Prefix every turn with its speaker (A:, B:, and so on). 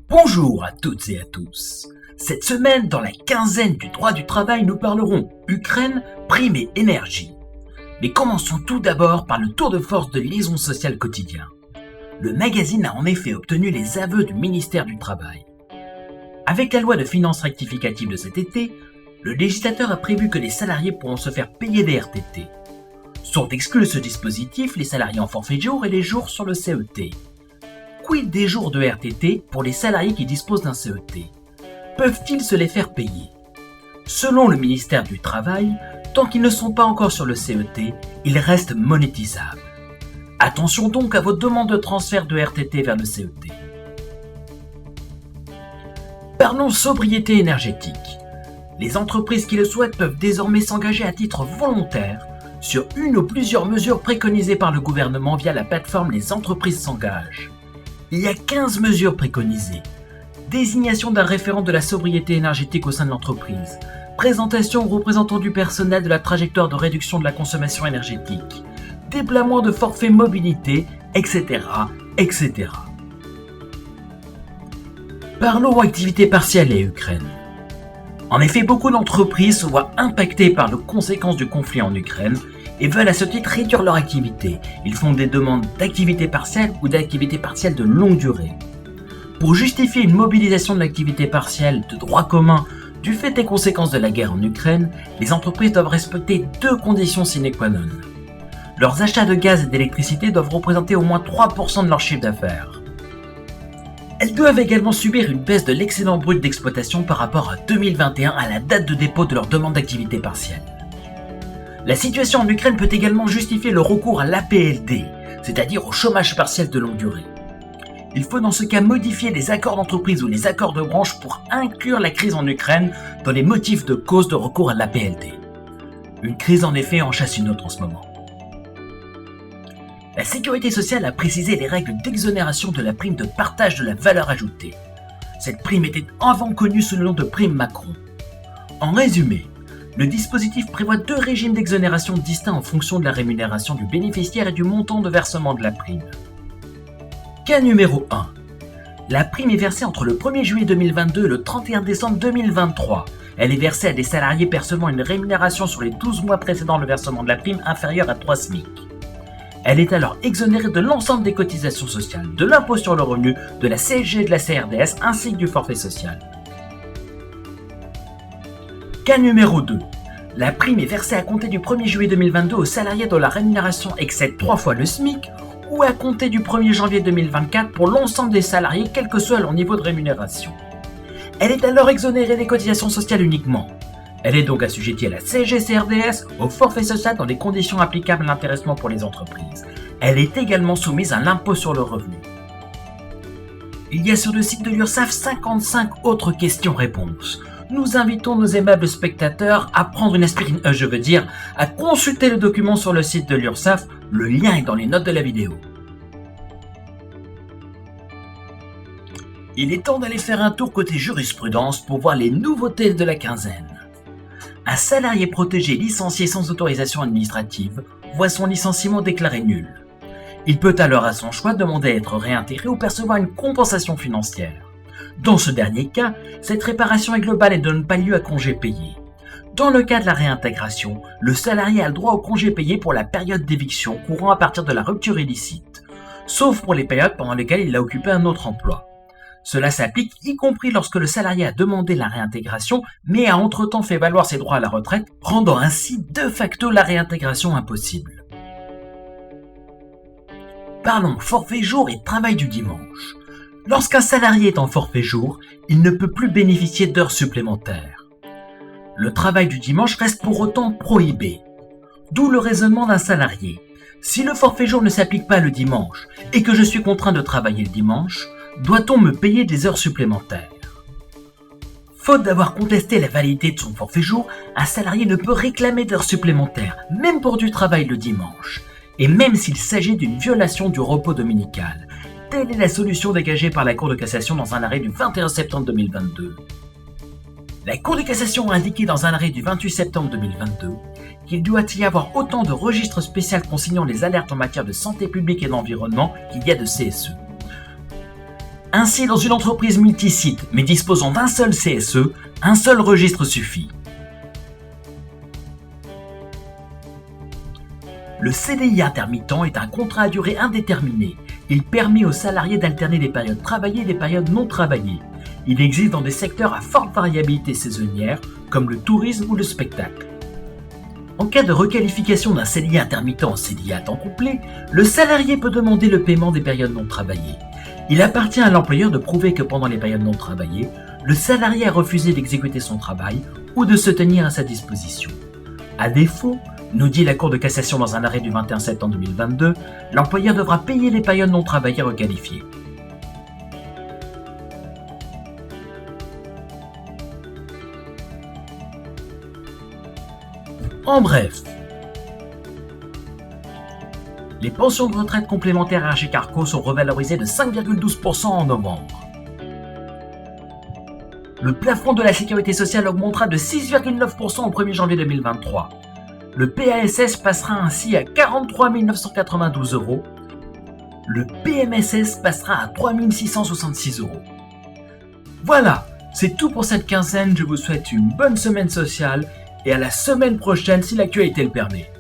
A: Bonjour à toutes et à tous. Cette semaine, dans la quinzaine du droit du travail, nous parlerons Ukraine, prime et énergie. Mais commençons tout d'abord par le tour de force de liaison sociale quotidien. Le magazine a en effet obtenu les aveux du ministère du Travail. Avec la loi de finances rectificative de cet été, le législateur a prévu que les salariés pourront se faire payer des RTT. Sont exclus de ce dispositif les salariés en forfait jour et les jours sur le CET. Quid des jours de RTT pour les salariés qui disposent d'un CET? Peuvent-ils se les faire payer? Selon le ministère du Travail, tant qu'ils ne sont pas encore sur le CET, ils restent monétisables. Attention donc à vos demandes de transfert de RTT vers le CET. Parlons sobriété énergétique. Les entreprises qui le souhaitent peuvent désormais s'engager à titre volontaire sur une ou plusieurs mesures préconisées par le gouvernement via la plateforme Les entreprises s'engagent. Il y a 15 mesures préconisées. Désignation d'un référent de la sobriété énergétique au sein de l'entreprise. Présentation aux représentants du personnel de la trajectoire de réduction de la consommation énergétique. Déploiement de forfait mobilité, etc., etc. Parlons activité partielle et Ukraine. En effet, beaucoup d'entreprises se voient impactées par les conséquences du conflit en Ukraine et veulent à ce titre réduire leur activité. Ils font des demandes d'activité partielle ou d'activité partielle de longue durée. Pour justifier une mobilisation de l'activité partielle de droit commun du fait des conséquences de la guerre en Ukraine, les entreprises doivent respecter deux conditions sine qua non. Leurs achats de gaz et d'électricité doivent représenter au moins 3% de leur chiffre d'affaires. Elles doivent également subir une baisse de l'excédent brut d'exploitation par rapport à 2021 à la date de dépôt de leur demande d'activité partielle. La situation en Ukraine peut également justifier le recours à l'APLD, c'est-à-dire au chômage partiel de longue durée. Il faut dans ce cas modifier les accords d'entreprise ou les accords de branche pour inclure la crise en Ukraine dans les motifs de cause de recours à l'APLD. Une crise en effet en chasse une autre en ce moment. La Sécurité sociale a précisé les règles d'exonération de la prime de partage de la valeur ajoutée. Cette prime était avant connue sous le nom de prime Macron. En résumé, le dispositif prévoit deux régimes d'exonération distincts en fonction de la rémunération du bénéficiaire et du montant de versement de la prime. Cas numéro 1. La prime est versée entre le 1er juillet 2022 et le 31 décembre 2023. Elle est versée à des salariés percevant une rémunération sur les 12 mois précédant le versement de la prime inférieure à 3 SMIC. Elle est alors exonérée de l'ensemble des cotisations sociales, de l'impôt sur le revenu, de la CSG et de la CRDS ainsi que du forfait social. Cas numéro 2. La prime est versée à compter du 1er juillet 2022 aux salariés dont la rémunération excède 3 fois le SMIC ou à compter du 1er janvier 2024 pour l'ensemble des salariés quel que soit leur niveau de rémunération. Elle est alors exonérée des cotisations sociales uniquement. Elle est donc assujettie à la CSG-CRDS, au forfait social dans les conditions applicables à l'intéressement pour les entreprises. Elle est également soumise à l'impôt sur le revenu. Il y a sur le site de l'URSSAF 55 autres questions-réponses. Nous invitons nos aimables spectateurs à prendre une aspirine, à consulter le document sur le site de l'URSSAF, le lien est dans les notes de la vidéo. Il est temps d'aller faire un tour côté jurisprudence pour voir les nouveautés de la quinzaine. Un salarié protégé licencié sans autorisation administrative voit son licenciement déclaré nul. Il peut alors à son choix demander à être réintégré ou percevoir une compensation financière. Dans ce dernier cas, cette réparation est globale et ne donne pas lieu à congé payé. Dans le cas de la réintégration, le salarié a le droit au congé payé pour la période d'éviction courant à partir de la rupture illicite, sauf pour les périodes pendant lesquelles il a occupé un autre emploi. Cela s'applique y compris lorsque le salarié a demandé la réintégration mais a entre-temps fait valoir ses droits à la retraite, rendant ainsi de facto la réintégration impossible. Parlons forfait jour et travail du dimanche. Lorsqu'un salarié est en forfait jour, il ne peut plus bénéficier d'heures supplémentaires. Le travail du dimanche reste pour autant prohibé. D'où le raisonnement d'un salarié. Si le forfait jour ne s'applique pas le dimanche et que je suis contraint de travailler le dimanche, doit-on me payer des heures supplémentaires? Faute d'avoir contesté la validité de son forfait jour, un salarié ne peut réclamer d'heures supplémentaires, même pour du travail le dimanche, et même s'il s'agit d'une violation du repos dominical. Telle est la solution dégagée par la Cour de cassation dans un arrêt du 21 septembre 2022. La Cour de cassation a indiqué dans un arrêt du 28 septembre 2022 qu'il doit y avoir autant de registres spéciaux consignant les alertes en matière de santé publique et d'environnement qu'il y a de CSE. Ainsi, dans une entreprise multisite, mais disposant d'un seul CSE, un seul registre suffit. Le CDI intermittent est un contrat à durée indéterminée. Il permet aux salariés d'alterner des périodes travaillées et des périodes non travaillées. Il existe dans des secteurs à forte variabilité saisonnière, comme le tourisme ou le spectacle. En cas de requalification d'un CDI intermittent en CDI à temps complet, le salarié peut demander le paiement des périodes non travaillées. Il appartient à l'employeur de prouver que pendant les périodes non travaillées, le salarié a refusé d'exécuter son travail ou de se tenir à sa disposition. À défaut, nous dit la Cour de cassation dans un arrêt du 21 septembre 2022, l'employeur devra payer les périodes non travaillées requalifiées. En bref, les pensions de retraite complémentaires RHC Carco sont revalorisées de 5,12% en novembre. Le plafond de la sécurité sociale augmentera de 6,9% au 1er janvier 2023. Le PASS passera ainsi à 43 992 €. Le PMSS passera à 3 666 €. Voilà, c'est tout pour cette quinzaine. Je vous souhaite une bonne semaine sociale et à la semaine prochaine si l'actualité le permet.